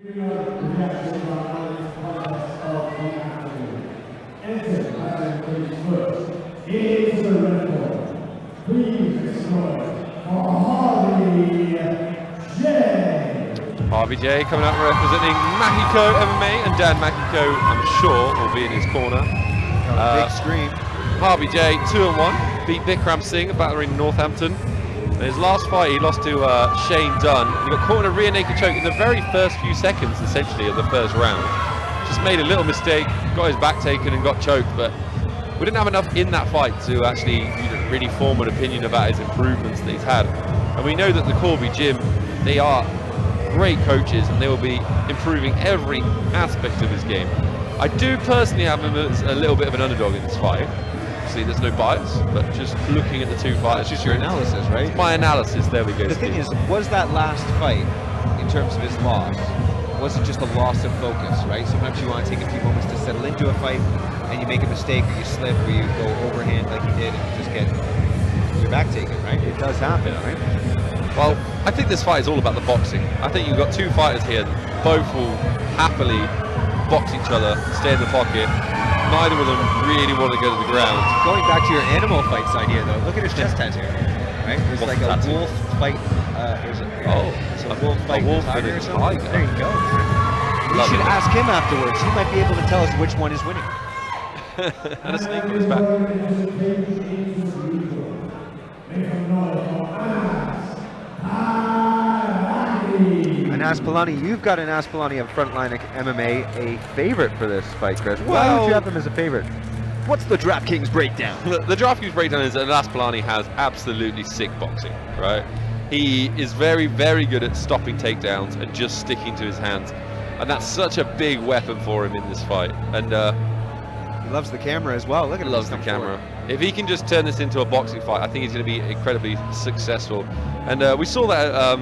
Harvey J coming out representing Makiko MMA, and Dan Makiko, I'm sure, will be in his corner. Big scream. Harvey J 2-1, beat Bikram Singh, a battler in Northampton. In his last fight, he lost to Shane Dunn. He got caught in a rear naked choke in the very first few seconds, essentially, of the first round. Just made a little mistake, got his back taken and got choked, but we didn't have enough in that fight to actually really form an opinion about his improvements that he's had. And we know that the Corby gym, they are great coaches and they will be improving every aspect of his game. I do personally have him as a little bit of an underdog in this fight. Obviously there's no bias, but just looking at the two fights. That's just your analysis, right? It's my analysis, there we go. The thing is, was that last fight, in terms of his loss, was it just a loss of focus, right? Sometimes you want to take a few moments to settle into a fight and you make a mistake or you slip or you go overhand like you did and you just get your back taken, right? It does happen, right? Well, I think this fight is all about the boxing. I think you've got two fighters here, both will happily box each other, stay in the pocket. Neither of them really want to go to the ground. Going back to your animal fights idea though, look at his chest tattoo, right? It's like a wolf fight, it's a wolf fight with a tiger or something. There you go. We should ask him afterwards. He might be able to tell us which one is winning. And a snake on his back. And Palani, you've got an Palani of Frontline MMA, a favorite for this fight, Chris. Why Well, would you have him as a favorite? What's the DraftKings breakdown? The DraftKings breakdown is that Palani has absolutely sick boxing, right? He is very, very good at stopping takedowns and just sticking to his hands. And that's such a big weapon for him in this fight. And he loves the camera as well. Look at him. Loves the camera. If he can just turn this into a boxing fight, I think he's going to be incredibly successful. And we saw that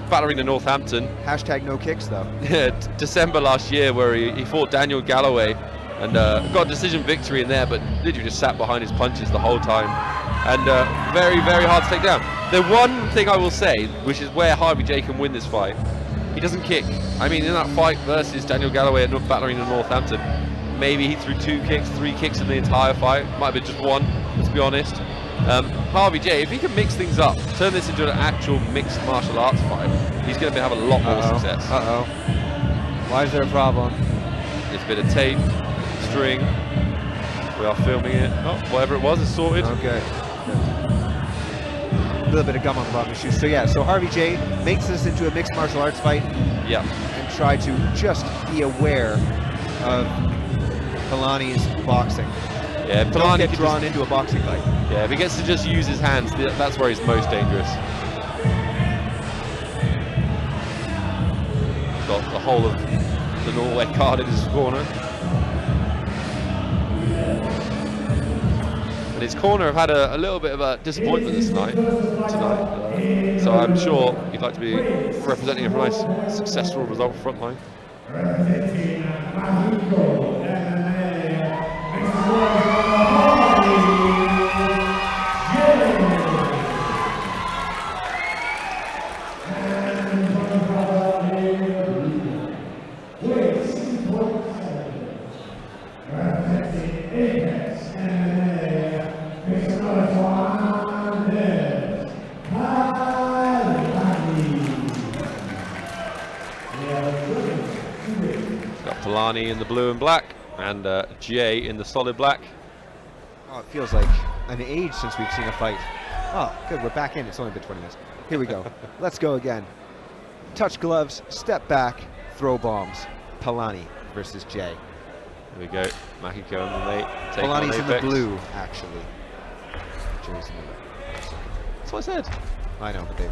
battling in Northampton. Hashtag no kicks though. December last year, where he fought Daniel Galloway and got a decision victory in there, but literally just sat behind his punches the whole time. And very, very hard to take down. The one thing I will say, which is where Harvey J can win this fight, he doesn't kick. I mean, in that fight versus Daniel Galloway at battling in Northampton, maybe he threw 2 kicks, 3 kicks in the entire fight. Might have been just one, let's be honest. Harvey J, if he can mix things up, turn this into an actual mixed martial arts fight, he's going to have a lot more success. Why is there a problem? It's a bit of tape, string. We are filming it. Oh, whatever it was, it's sorted. Okay. A little bit of gum on the bottom of the shoes. So yeah, so Harvey J makes this into a mixed martial arts fight. Yeah. And try to just be aware of Palani's boxing. Yeah, Don't get drawn into a boxing fight. Yeah, if he gets to just use his hands, that's where he's most dangerous. Got the whole of the Norway card in his corner. And his corner have had a little bit of a disappointment this tonight. So I'm sure he'd like to be representing a nice, successful result for Frontline. Palani in the blue and black, and Jay in the solid black. Oh, it feels like an age since we've seen a fight. Oh, good, we're back in. It's only been 20 minutes. Here we go. Let's go again. Touch gloves, step back, throw bombs. Palani versus Jay. Here we go. Makiko in the late. Palani's in the blue, actually. Jay's in the red. That's what I said. I know, but they've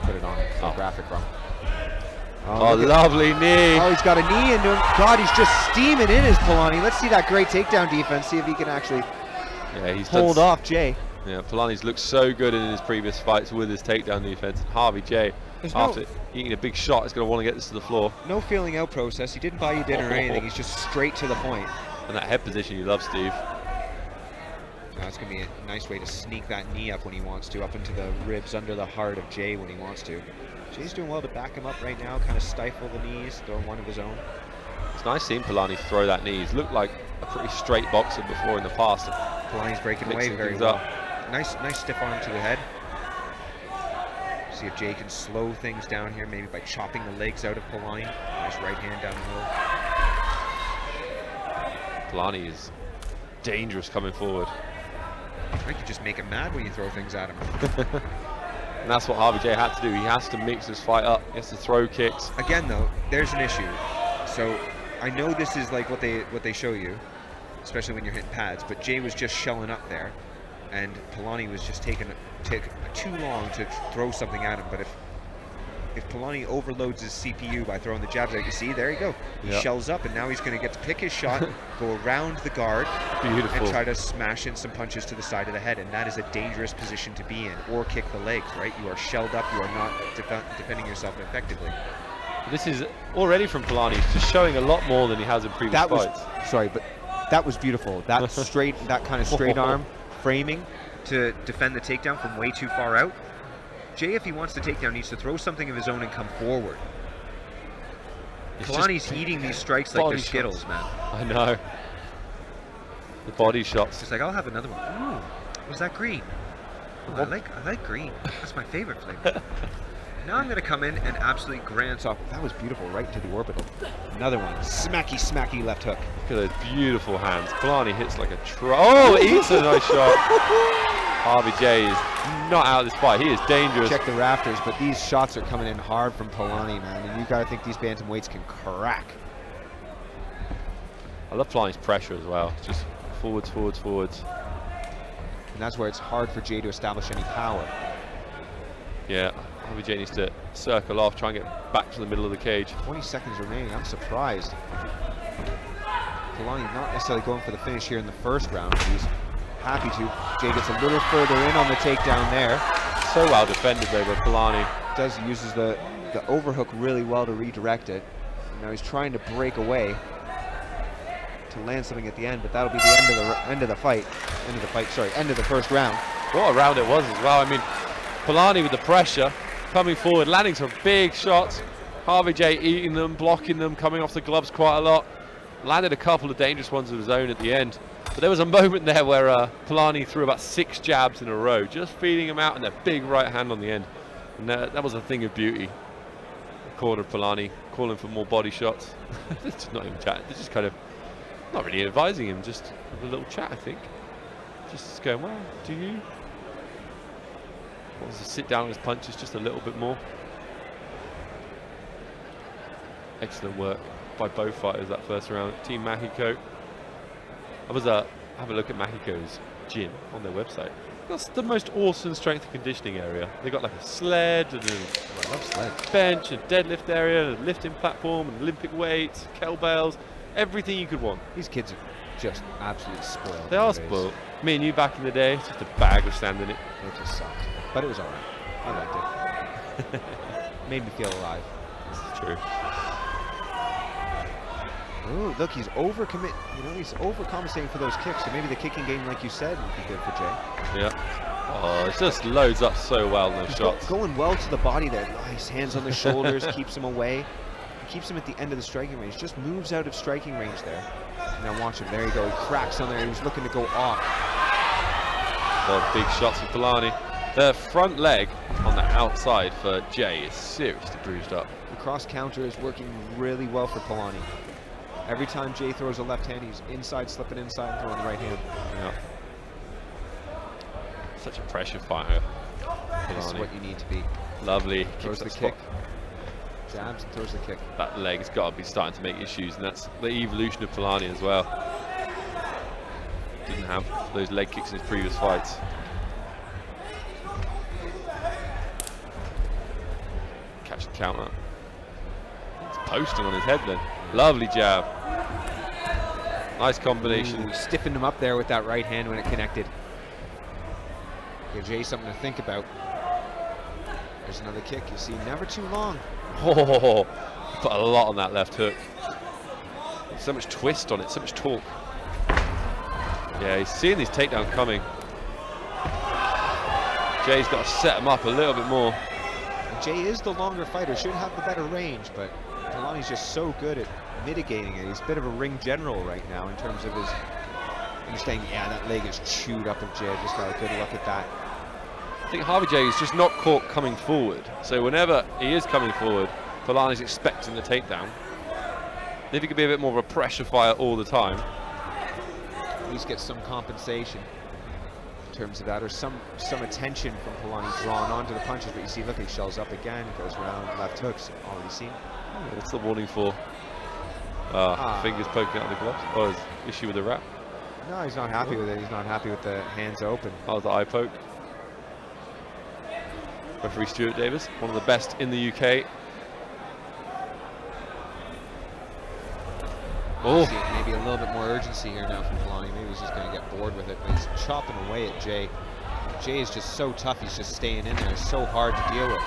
put it on the graphic wrong. Oh, lovely knee. Oh, he's got a knee into him. God, he's just steaming in his Palani. Let's see that great takedown defense. See if he can actually hold off Jay. Yeah, Palani's looked so good in his previous fights with his takedown defense. Harvey J, after eating a big shot, is going to want to get this to the floor. No feeling out process. He didn't buy you dinner or anything. He's just straight to the point. And that head position you love, Steve. That's going to be a nice way to sneak that knee up when he wants to, up into the ribs, under the heart of Jay when he wants to. Jay's doing well to back him up right now, kind of stifle the knees, throw one of his own. It's nice seeing Palani throw that knee. He's looked like a pretty straight boxer before in the past. Palani's breaking away very well. Nice stiff arm to the head. See if Jay can slow things down here, maybe by chopping the legs out of Palani. Nice right hand down the middle. Palani is dangerous coming forward. I think you just make him mad when you throw things at him. And that's what Harvey J had to do. He has to mix this fight up. He has to throw kicks. Again, though, there's an issue. So I know this is like what they show you, especially when you're hitting pads, but Jay was just shelling up there, and Palani was just taking too long to throw something at him. But if Palani overloads his CPU by throwing the jabs out, you see, there you go. He shells up, and now he's going to get to pick his shot, go around the guard, and try to smash in some punches to the side of the head. And that is a dangerous position to be in, or kick the legs, right? You are shelled up. You are not defending yourself effectively. This is already from Palani. He's just showing a lot more than he has in previous fights. Sorry, but that was beautiful. That that kind of straight arm framing to defend the takedown from way too far out. Jay, if he wants the takedown, needs to throw something of his own and come forward. Palani's eating these strikes like they're Skittles, man. I know. The body shots. It's like, I'll have another one. Ooh, was that green? Oh, I like green. That's my favorite flavor. Now I'm going to come in and absolutely grant off. That was beautiful, right to the orbital. Another one. Smacky left hook. Look at those beautiful hands. Palani hits like a Oh, he's a nice shot. Harvey J is not out of this fight. He is dangerous. Check the rafters, but these shots are coming in hard from Palani, man. And you got to think these bantamweights can crack. I love Palani's pressure as well. It's just forwards. And that's where it's hard for Jay to establish any power. Yeah, Harvey J needs to circle off, try and get back to the middle of the cage. 20 seconds remaining. I'm surprised. Palani not necessarily going for the finish here in the first round. He's happy to. Jay gets a little further in on the takedown there. So well defended though by Palani. Uses the overhook really well to redirect it. And now he's trying to break away to land something at the end, but that'll be the end of the first round. What a round it was as well. I mean, Palani with the pressure, coming forward, landing some big shots. Harvey J eating them, blocking them, coming off the gloves quite a lot. Landed a couple of dangerous ones of his own at the end. But there was a moment there where Palani threw about 6 jabs in a row, just feeding him out, and a big right hand on the end. And that was a thing of beauty. The corner of Palani calling for more body shots. They're just not even chatting. They're just kind of not really advising him, just a little chat, I think. Just going, well, do you? Wants to sit down on his punches just a little bit more. Excellent work by both fighters that first round. Team Mexico. I was have a look at Mexico's gym on their website. That's the most awesome strength and conditioning area. They got like a sled and a bench and deadlift area and a lifting platform and Olympic weights, kettlebells, everything you could want. These kids are just absolutely spoiled. They are spoiled. Me and you back in the day, just a bag of sand in it. It just sucked. But it was alright. I liked it. Made me feel alive. This is true. Oh, look, he's he's overcompensating for those kicks. So maybe the kicking game, like you said, would be good for Jay. Yeah. Oh, it just loads up so well in those shots. Going well to the body there. Nice hands on the shoulders, keeps him away. Keeps him at the end of the striking range. Just moves out of striking range there. Now watch him. There you go. He cracks on there. He was looking to go off. Oh, big shots from Palani. The front leg on the outside for Jay is seriously bruised up. The cross counter is working really well for Palani. Every time Jay throws a left hand, he's inside, slipping inside, throwing the right hand. Yeah. Such a pressure fighter. This is what you need to be. Lovely. Throws the kick. Jabs and throws the kick. That leg's got to be starting to make issues, and that's the evolution of Palani as well. Didn't have those leg kicks in his previous fights. Catch the counter. It's posting on his head then. Lovely jab. Nice combination. Ooh, stiffened him up there with that right hand when it connected. Give Jay something to think about. There's another kick. You see, never too long. Oh, put a lot on that left hook. So much twist on it, so much torque. Yeah, he's seeing these takedowns coming. Jay's got to set him up a little bit more. And Jay is the longer fighter, should have the better range, but Palani's just so good at mitigating it. He's a bit of a ring general right now in terms of his understanding. Yeah, that leg is chewed up of Jay. I just got a good look at that. I think Harvey Jay is just not caught coming forward. So whenever he is coming forward, Palani's expecting the takedown. If he could be a bit more of a pressure fire all the time. At least get some compensation in terms of that, or some attention from Palani drawn onto the punches. But you see, look, he shells up again, goes around, left hooks, already seen. What's the warning for? Fingers poking out of the gloves. Oh, his issue with the wrap. No, he's not happy with it. He's not happy with the hands open. Oh, the eye poke. Referee Stuart Davis, one of the best in the UK. Oh, maybe a little bit more urgency here now from Palani. Maybe he's just going to get bored with it. But he's chopping away at Jay. Jay is just so tough. He's just staying in there. It's so hard to deal with.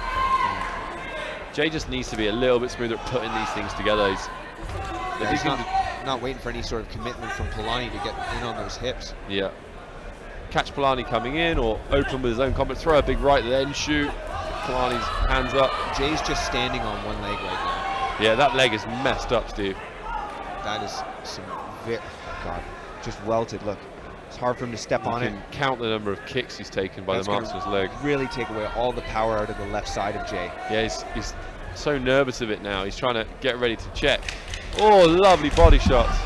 Jay just needs to be a little bit smoother at putting these things together. He's not waiting for any sort of commitment from Palani to get in on those hips. Yeah. Catch Palani coming in or open with his own combat. Throw a big right, then shoot. Palani's hands up. Jay's just standing on one leg right now. Yeah, that leg is messed up, Steve. That is some God, just welted. Look, it's hard for him to step on it. You can count the number of kicks he's taken by the marksman's leg. Really take away all the power out of the left side of Jay. Yeah, he's so nervous of it now. He's trying to get ready to check. Oh, lovely body shots.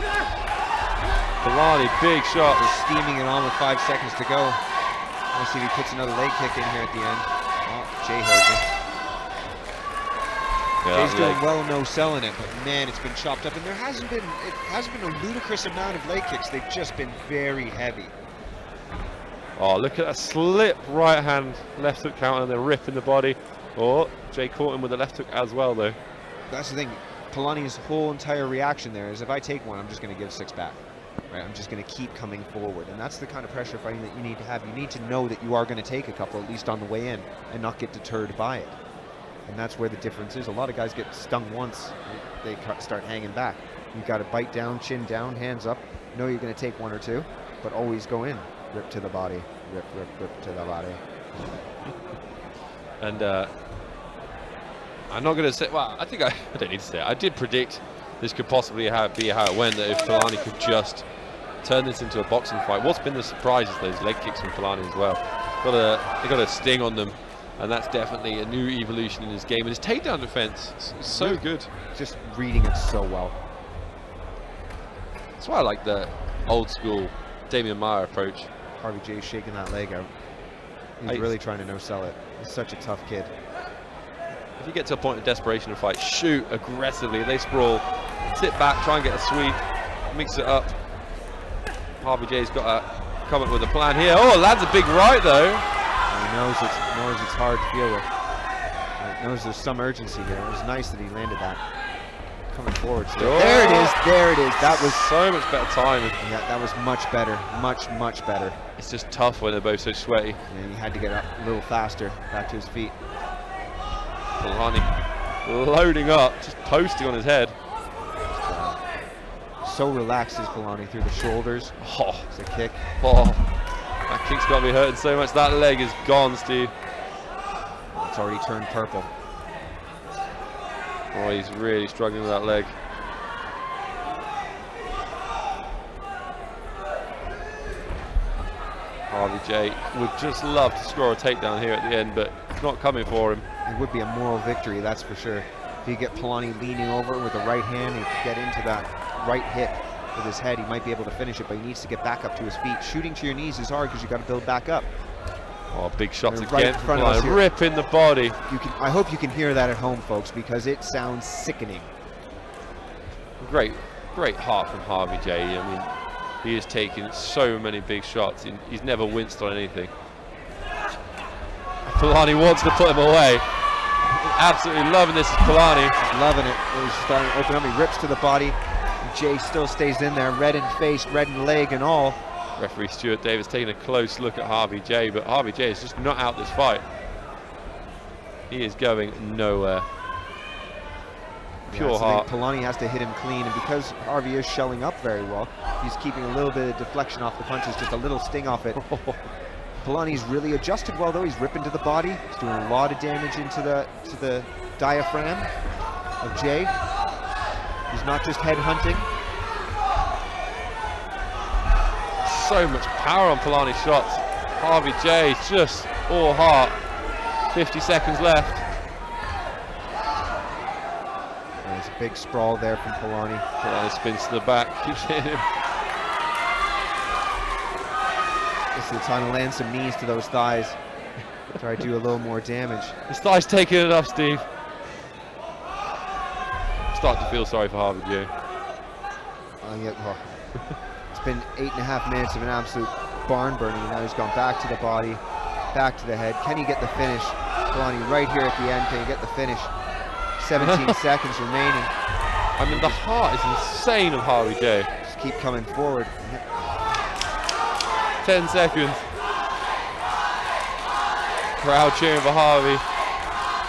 Palani, big shot. They're steaming it on with 5 seconds to go. Let's see if he puts another leg kick in here at the end. Oh, Jay heard me. Yeah, Jay's doing well no selling it, but man, it's been chopped up, and it hasn't been a ludicrous amount of leg kicks. They've just been very heavy. Oh, look at that slip right hand, left hook counter, and the rip in the body. Oh, Jay caught him with the left hook as well, though. That's the thing. Palani's whole entire reaction there is, if I take one, I'm just going to give 6 back. Right? I'm just going to keep coming forward, and that's the kind of pressure fighting that you need to have. You need to know that you are going to take a couple, at least on the way in, and not get deterred by it. And that's where the difference is. A lot of guys get stung once, they start hanging back. You've got to bite down, chin down, hands up. Know you're going to take 1 or 2, but always go in. Rip to the body. Rip, rip, rip to the body. And I'm not going to say, well, I think I don't need to say it. I did predict this could possibly be how it went, that if Palani could just turn this into a boxing fight. What's been the surprise is those leg kicks from Palani as well. They got a sting on them. And that's definitely a new evolution in his game. And his takedown defense is so good. Just reading it so well. That's why I like the old school Damian Maia approach. Harvey Jay's shaking that leg out. He's really trying to no-sell it. He's such a tough kid. If you get to a point of desperation and fight, shoot aggressively. They sprawl, sit back, try and get a sweep, mix it up. Harvey Jay's got to come up with a plan here. Oh, lands a big right though. He knows it's hard to deal with. He knows there's some urgency here. It was nice that he landed that. Coming forward still. Oh. There it is, there it is. That was so much better time. Yeah, that was much better, much better. It's just tough when they're both so sweaty. And he had to get up a little faster, back to his feet. Palani loading up, just posting on his head. So relaxed is Palani through the shoulders. Oh, it's a kick. Oh, that kick's got to be hurting so much. That leg is gone, Steve. It's already turned purple. Oh, he's really struggling with that leg. Harvey Jay would just love to score a takedown here at the end, but it's not coming for him. It would be a moral victory, that's for sure. If you get Palani leaning over with the right hand, he can get into that right hip with his head. He might be able to finish it, but he needs to get back up to his feet. Shooting to your knees is hard because you got to build back up. Oh, big shots They're again. right in front of us here. Rip in the body. I hope you can hear that at home, folks, because it sounds sickening. Great heart from Harvey Jay. I mean, he has taken so many big shots. He's never winced on anything. Palani wants to put him away. Absolutely loving this is Palani. He's loving it. He's starting to open up. He rips to the body. Jay still stays in there, red in face, red in leg and all. Referee Stuart Davis taking a close look at Harvey Jay, but Harvey Jay is just not out this fight. He is going nowhere. Pure so heart. Palani has to hit him clean, and because Harvey is shelling up very well, he's keeping a little bit of deflection off the punches, just a little sting off it. Palani's really adjusted well though. He's ripping to the body. He's doing a lot of damage into the diaphragm of Jay. He's not just head hunting. So much power on Palani's shots. Harvey J just all heart. 50 seconds left. There's a big sprawl there from Palani. Palani spins to the back, keeps hitting him. This is the time to land some knees to those thighs. Try to do a little more damage. His thigh's taking it up, Steve. I'm starting to feel sorry for Harvey J. It's been 8.5 minutes of an absolute barn burning, and now he's gone back to the body, back to the head. Can he get the finish? Palani right here at the end, can he get the finish? 17 seconds remaining. I mean, the heart is insane of Harvey J. Just keep coming forward. 10 seconds. Crowd cheering for Harvey.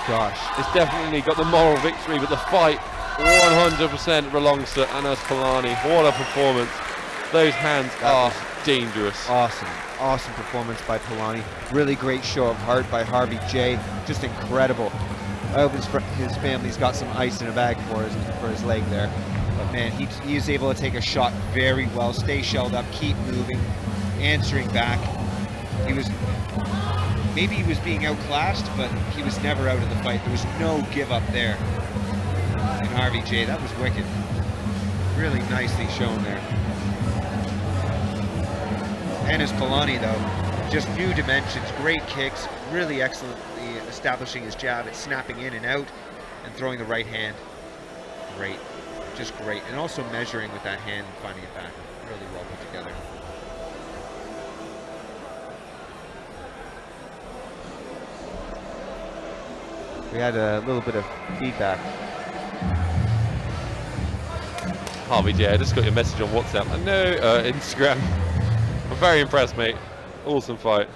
Gosh. It's definitely got the moral victory, but the fight 100% belongs to Anas Palani. What a performance. Those hands are dangerous. Awesome. Awesome performance by Palani. Really great show of heart by Harvey J. Just incredible. I hope his family's got some ice in a bag for his leg there. But man, he is able to take a shot very well, stay shelled up, keep moving, answering back. Maybe he was being outclassed, but he was never out of the fight. There was no give up there. And Harvey J, that was wicked. Really nicely shown there. Anas Palani though, just new dimensions, great kicks, really excellently establishing his jab, it's snapping in and out, and throwing the right hand. Great, just great. And also measuring with that hand and finding it back. Really well put together. We had a little bit of feedback. Harvey J, I just got your message on WhatsApp. I know, Instagram. I'm very impressed, mate. Awesome fight.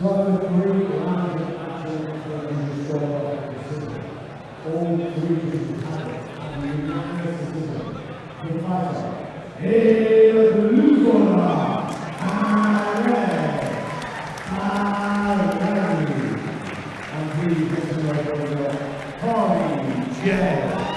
Harvey J.